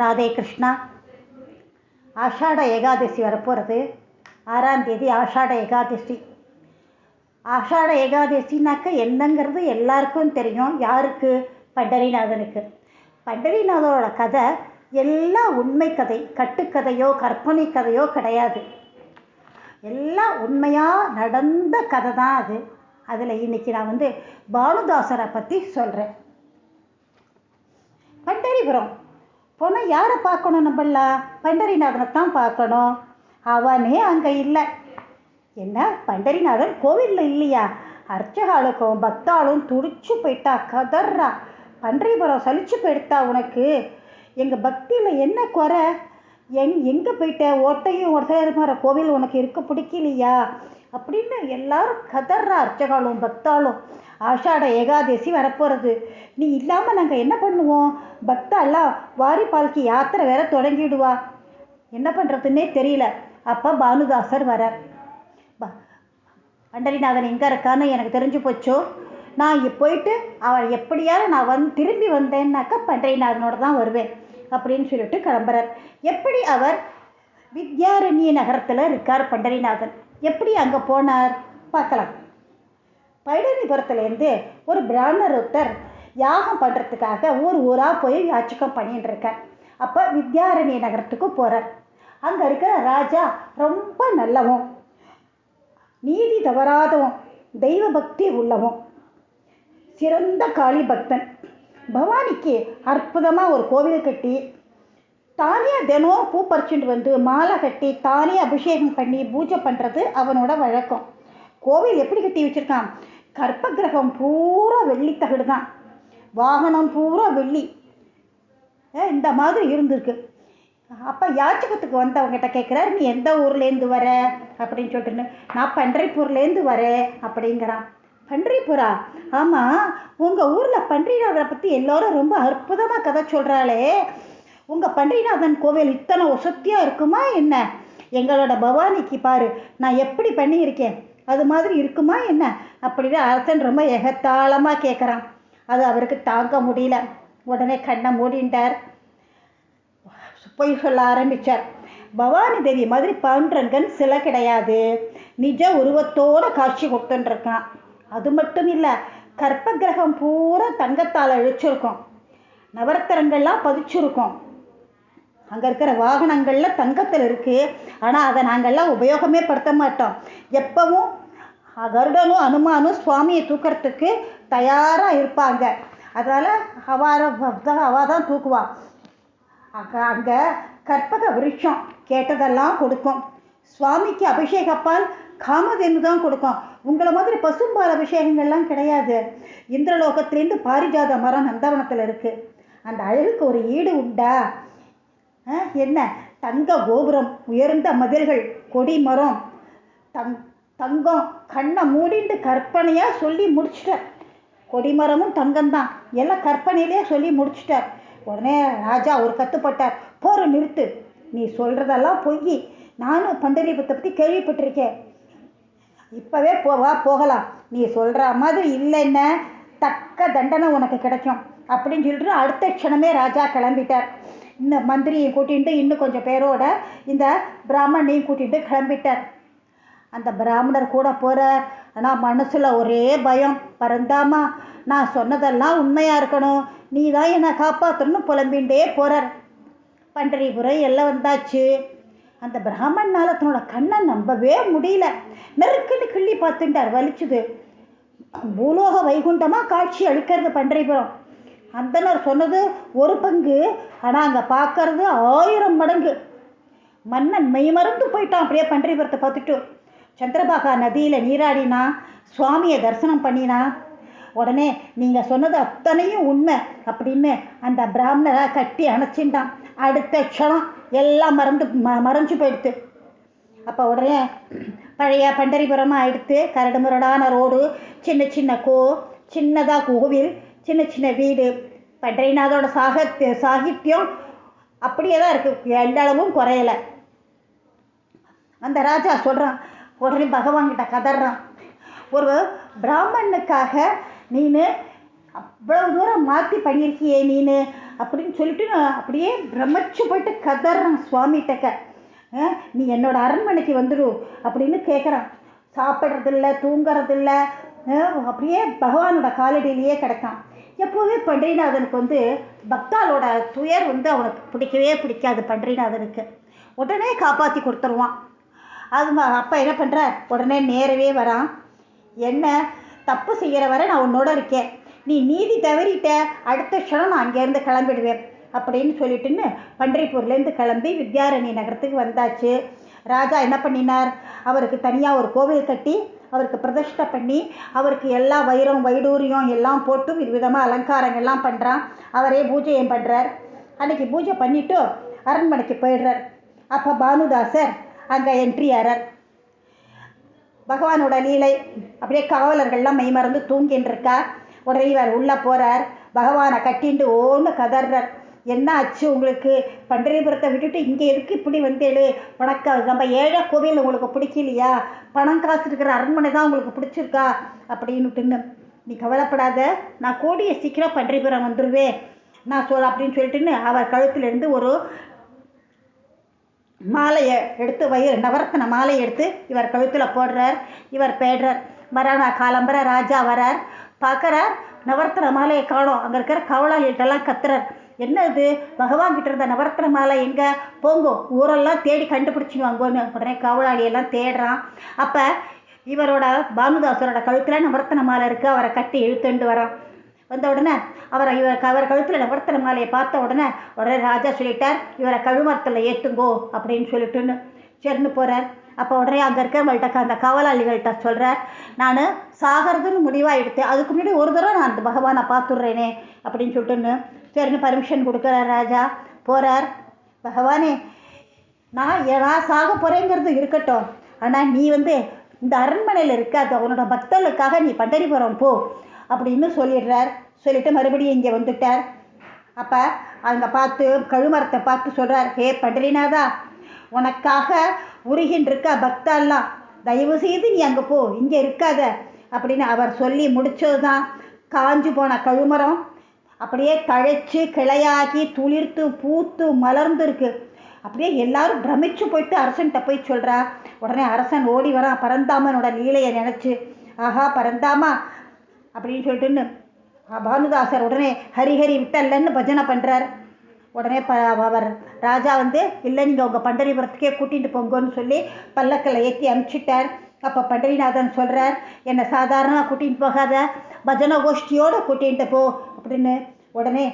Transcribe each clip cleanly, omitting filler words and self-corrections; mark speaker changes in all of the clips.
Speaker 1: ராதே கிருஷ்ணா. ஆஷாட ஏகாதசி வரப்போகிறது. 6ஆம் தேதி ஆஷாட ஏகாதசி. ஆஷாட ஏகாதசினாக்க என்னங்கிறது எல்லாருக்கும் தெரியும். யாருக்கு? பண்டரிநாதனுக்கு. பண்டரிநாதனோட கதை எல்லாம் உண்மை கதை, கட்டுக்கதையோ கற்பனை கதையோ கிடையாது. எல்லாம் உண்மையாக நடந்த கதை தான் அது. அதில் இன்னைக்கு நான் பானுதாசரை பற்றி சொல்கிறேன். பண்டரிபுரம் போனால் யாரை பார்க்கணும்? நம்மளாம் பண்டரிநாதனை தான் பார்க்கணும். அவனே அங்கே இல்லை. என்ன பண்டரிநாதன் கோவிலில் இல்லையா? அர்ச்சகாளுக்கும் பக்தாளும் துடிச்சு போயிட்டா, கதர்றா. பண்டரிபுரம் சலிச்சு போயிடுத்தா உனக்கு? எங்கள் பக்தியில் என்ன குறை? எங்கே போயிட்ட? ஓட்டையும் ஒருத்தர கோவில் உனக்கு இருக்க பிடிக்கலையா அப்படின்னு எல்லாரும் கதர்றா. அர்ச்சகாலும் பக்தாலும். ஆஷாட ஏகாதசி வரப்போகிறது. நீ இல்லாமல் நாங்கள் என்ன பண்ணுவோம்? பக்தாலாம் வாரி பால்கி யாத்திரை வேற தொடங்கிடுவா. என்ன பண்ணுறதுன்னே தெரியல. அப்போ பானுதாசர் வரார். பண்டரிநாதன் எங்கே இருக்கான்னு எனக்கு தெரிஞ்சு போச்சோ. நான் போயிட்டு அவள் எப்படியாவது நான் திரும்பி வந்தேன்னாக்கா பண்டரிநாதனோட தான் வருவேன் அப்படின்னு சொல்லிட்டு கிளம்புறார். எப்படி அவர் வித்யாரண்ய நகரத்தில் இருக்கார் பண்டரிநாதன். எப்படி அங்கே போனார் பார்க்கலாம். பழனிபுரத்துலேருந்து ஒரு பிராமணர் ஒருத்தர் யாகம் பண்ணுறதுக்காக ஊராக போய் யாச்சகம் பண்ணிட்டு இருக்கார். அப்போ வித்யாரண்ய நகரத்துக்கு போகிறார். அங்கே இருக்கிற ராஜா ரொம்ப நல்லவன், நீதி தவறாதவன், தெய்வ பக்தி உள்ளவன், சிறந்த காளி பக்தன். பவானிக்கு அற்புதமாக ஒரு கோவில் கட்டி தானே தினம் பூ பறிச்சுட்டு மாலை கட்டி தானே அபிஷேகம் பண்ணி பூஜை பண்ணுறது அவனோட வழக்கம். கோவில் எப்படி கட்டி வச்சுருக்கான்? கற்ப கிரகம் பூரா வெள்ளி தகடு தான், வாகனம் பூரா வெள்ளி, இந்த மாதிரி இருந்திருக்கு. அப்போ யாச்சகத்துக்கு வந்தவங்ககிட்ட கேட்குறாரு, நீ எந்த ஊர்லேருந்து வர அப்படின்னு சொல்லிட்டு. நான் பண்டரிபுர்லேருந்து வரேன் அப்படிங்கிறான். பண்டரிபுரா? ஆமாம், உங்கள் ஊரில் பண்டரிநாதனை பற்றி எல்லோரும் ரொம்ப அற்புதமாக கதை சொல்கிறாளே. உங்கள் பண்டரிநாதன் கோவில் இத்தனை வசதியாக இருக்குமா என்ன? எங்களோட பவானிக்கு பாரு நான் எப்படி பண்ணியிருக்கேன், அது மாதிரி இருக்குமா என்ன அப்படின்னு அரசன் ரொம்ப எகத்தாளமாக கேட்குறான். அது அவருக்கு தாங்க முடியல. உடனே கண்ணை மூடிண்டார். பொய் சொல்ல ஆரம்பித்தார். பவானி தேவி மாதிரி பாண்டரங்கன் சிலை கிடையாது, நிஜ உருவத்தோடு காட்சி கொடுத்துருக்கான். அது மட்டும் இல்லை, கற்ப கிரகம் பூரா தங்கத்தால் அழிச்சிருக்கோம், நவரத்தினங்கள்லாம் பதிச்சிருக்கோம். அங்கே இருக்கிற வாகனங்களில் தங்கத்தில் இருக்குது. ஆனால் அதை நாங்கள்லாம் உபயோகமே படுத்த மாட்டோம். எப்பவும் கருடனும் அனுமானும் சுவாமியை தூக்கிறதுக்கு தயாராக இருப்பாங்க. அதனால் அவள் தான் தூக்குவாள். அங்கே கற்பக விருட்சம் கேட்டதெல்லாம் கொடுக்கும். சுவாமிக்கு அபிஷேகப்பால் காமதேனு தான் கொடுக்கும். உங்களை மாதிரி பசும்பால் அபிஷேகங்கள்லாம் கிடையாது. இந்திரலோகத்திலேருந்து பாரிஜாத மரம் நந்தவனத்தில் இருக்குது. அந்த அழகுக்கு ஒரு ஈடு உண்டா? என்ன தங்க கோபுரம், உயர்ந்த மதில்கள், கொடி மரம், தங்கம். கண்ணை மூடிட்டு கற்பனையாக சொல்லி முடிச்சிட்டார். கொடிமரமும் தங்கம்தான், எல்லாம் கற்பனையிலே சொல்லி முடிச்சிட்டார். உடனே ராஜா ஒரு கத்துப்பட்டார். போற நிறுத்து, நீ சொல்கிறதெல்லாம் பொய். நானும் பண்டரிபுரத்தை பற்றி கேள்விப்பட்டிருக்கேன். இப்போவே போகலாம். நீ சொல்கிற மாதிரி இல்லைன்னா தக்க தண்டனை உனக்கு கிடைக்கும் அப்படின்னு சொல்லிட்டு அடுத்த க்ஷணமே ராஜா கிளம்பிட்டார். இன்னும் மந்திரியை கூட்டிகிட்டு இன்னும் கொஞ்சம் பேரோட இந்த பிராமணையும் கூட்டிகிட்டு கிளம்பிட்டார். அந்த பிராமணர் கூட போகிறார். ஆனால் மனசில் ஒரே பயம். பரந்தாமா, நான் சொன்னதெல்லாம் உண்மையாக இருக்கணும், நீ தான் என்னை காப்பாற்றணும்னு புலம்பின்ண்டே போகிறார். பண்டரிபுரம் எல்லாம் வந்தாச்சு. அந்த பிராமணனால் தன்னோட கண்ணை நம்பவே முடியல. நெருக்குன்னு கிள்ளி பார்த்துட்டார். வலிச்சுது. பூலோக வைகுண்டமாக காட்சி அளிக்கிறது பண்டரிபுரம். அந்தனர் சொன்னது ஒரு பங்கு, ஆனால் அங்கே பார்க்கறது 1000 மடங்கு. மன்னன் மெய்மறந்து போயிட்டான் அப்படியே பண்டரிபுரத்தை பார்த்துட்டு. சந்திரபாகா நதியில் நீராடினா, சுவாமியை தரிசனம் பண்ணினா. உடனே நீங்கள் சொன்னது அத்தனையும் உண்மை அப்படின்னு அந்த பிராமணரை கட்டி அணைச்சிட்டான். அடுத்த க்ஷணம் எல்லாம் மறைஞ்சு போயிடுத்து. அப்போ உடனே பழைய பண்டரிபுரமாக ஆயிடுத்து. கரடு முரடான ரோடு, சின்ன சின்ன சின்னதாக கோவில், சின்ன சின்ன வீடு. பண்டரிநாதோட சாகித்யம் அப்படியே தான் இருக்குது, எந்த அளவும் குறையலை. அந்த ராஜா சொல்கிறான். உடனே பகவான்கிட்ட கதறான். ஒரு பிராமணனுக்காக நீனு அவ்வளவு தூரம் மாற்றி பண்ணியிருக்கியே நீனு அப்படின்னு சொல்லிட்டு நான் அப்படியே பிரமிச்சு போயிட்டு கதறான் சுவாமிகிட்டக்க. நீ என்னோட அரண்மனைக்கு வந்துடு அப்படின்னு கேட்குறான். சாப்பிட்றதில்ல, தூங்குறதில்ல, அப்படியே பகவானோட காலடியிலேயே கிடக்கான். எப்போவே பண்டரிநாதனுக்கு வந்து பக்தாளோட துயர் வந்து அவனுக்கு பிடிக்கவே பிடிக்காது. பண்டரிநாதனுக்கு உடனே காப்பாற்றி கொடுத்துருவான். அது அப்போ என்ன பண்ணுற, உடனே நேரவே வரான். என்ன தப்பு செய்கிற வரை நான் உன்னோட இருக்கேன், நீ நீதி தவறிட்ட அடுத்த க்ஷணம் நான் அங்கேருந்து கிளம்பிடுவேன் அப்படின்னு சொல்லிட்டுன்னு பண்டரிபூர்லேருந்து கிளம்பி வித்யாரண்ய நகரத்துக்கு வந்தாச்சு. ராஜா என்ன பண்ணினார், அவருக்கு தனியாக ஒரு கோவில் கட்டி அவருக்கு பிரதிஷ்டை பண்ணி அவருக்கு எல்லா வைரம் வைடூரியம் எல்லாம் போட்டு விதவிதமாக அலங்காரங்கள்லாம் பண்ணுறான். அவரே பூஜையும் பண்ணுறார். அன்றைக்கி பூஜை பண்ணிவிட்டு அரண்மனைக்கு போயிடுறார். அப்போ பானுதாசர் அங்கே என்ட்ரி ஆறார். பகவானோட லீலை அப்படியே காவலர்கள்லாம் மெய்மறந்து தூங்கின்னு இருக்கா. உடனே இவர் உள்ளே போகிறார். பகவானை கட்டிண்டு ஓன்னு கதறார். என்ன ஆச்சு உங்களுக்கு, பண்டரிபுரத்தை விட்டுட்டு இங்கே எதுக்கு இப்படி வந்தேளு, உனக்கு நம்ம ஏழை கோவில் உங்களுக்கு பிடிக்கலையா, பணம் காசு இருக்கிற அரண்மனை தான் உங்களுக்கு பிடிச்சிருக்கா அப்படின்னுட்டுன்னு. நீ கவலைப்படாத, நான் கூடிய சீக்கிரம் பண்டரிபுரம் வந்துடுவேன் நான் அப்படின்னு சொல்லிட்டுன்னு அவர் கழுத்திலிருந்து ஒரு மாலையை எடுத்து நவரத்ன மாலையை எடுத்து இவர் கழுத்தில் போடுறார். இவர் பேடுறார். மறுநாள் காலம்பர ராஜா வரார். பார்க்குறார், நவரத்ன மாலையை காணோம். அங்கே இருக்கிற காவலாளிகிட்டெல்லாம் கத்துறார். என்ன இது, பகவான் கிட்ட இருந்த நவரத்ன மாலை எங்கே, போங்கோ ஊரெல்லாம் தேடி கண்டுபிடிச்சிடுவாங்கன்னு. உடனே காவலாளியெல்லாம் தேடுறான். அப்போ இவரோட பானுதாசரோட கழுத்தில் நவரத்ன மாலை இருக்குது. அவரை கட்டி இழுத்துண்டு வரான். வந்த உடனே அவர் கழுத்தில் நவரத்ன மாலையை பார்த்த உடனே ராஜா சொல்லிட்டார், இவரை கழுமரத்தில் ஏற்றுங்கோ அப்படின்னு சொல்லிட்டுன்னு சரின்னு போகிறார். அப்போ உடனே அங்கே இருக்கிறவங்கள்ட்ட அந்த காவலாளிகள்கிட்ட சொல்கிறார், நான் சாகிறதுன்னு முடிவாக எடுத்தேன், அதுக்கு முன்னாடி ஒரு தடவை நான் அந்த பகவானை பார்த்துட்றேனே அப்படின்னு சொல்லிட்டுன்னு சரின்னு பர்மிஷன் கொடுக்குறார். ராஜா போகிறார். பகவானே, நான் சாக போகிறேங்கிறது இருக்கட்டும், ஆனால் நீ வந்து இந்த அரண்மனையில் இருக்காது, அவனோட பக்தர்களுக்காக நீ பண்டரிபுரம் போ அப்படின்னு சொல்லிடுறார். சொல்லிவிட்டு மறுபடியும் இங்கே வந்துட்டார். அப்போ அங்கே பார்த்து கழுமரத்தை பார்த்து சொல்கிறார், ஹே பண்டரிநாதா, உனக்காக உருகின்றிருக்க பக்தாலாம், தயவு செய்து நீ அங்கே போ, இங்கே இருக்காத அப்படின்னு அவர் சொல்லி முடித்தது தான் காஞ்சு போன கழுமரம் அப்படியே தழைச்சி கிளையாகி துளிர்த்து பூத்து மலர்ந்து இருக்கு. அப்படியே எல்லாரும் பிரமிச்சு போயிட்டு அரசன்கிட்ட போய் சொல்கிறா. உடனே அரசன் ஓடி வரான் பரந்தாமனோட லீலையை நினச்சி. ஆஹா பரந்தாமா அப்படின்னு சொல்லிட்டுன்னு பானுதாசர் உடனே ஹரிஹரி விட்டல்லன்னு பஜனை பண்ணுறார். உடனே அவர் ராஜா வந்து, இல்லை நீங்கள் உங்கள் பண்டரிபுரத்துக்கே கூட்டிகிட்டு போங்கன்னு சொல்லி பல்லக்கில் ஏற்றி அனுப்பிச்சிட்டார். அப்போ பண்டரிநாதன் சொல்கிறார், என்னை சாதாரணமாக கூட்டிகிட்டு போகாத, பஜனை கோஷ்டியோடு கூட்டிகிட்டு போ அப்படின்னு. உடனே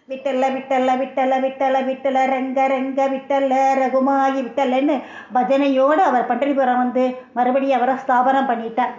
Speaker 1: விட்டல்ல விட்டல்ல விட்டல விட்டல விட்டல ரங்க ரங்க விட்டல்ல ரகுமாயி விட்டல்லன்னு பஜனையோடு அவர் பண்டரிபுரம் வந்து மறுபடியும் அவரை ஸ்தாபனம் பண்ணிட்டார்.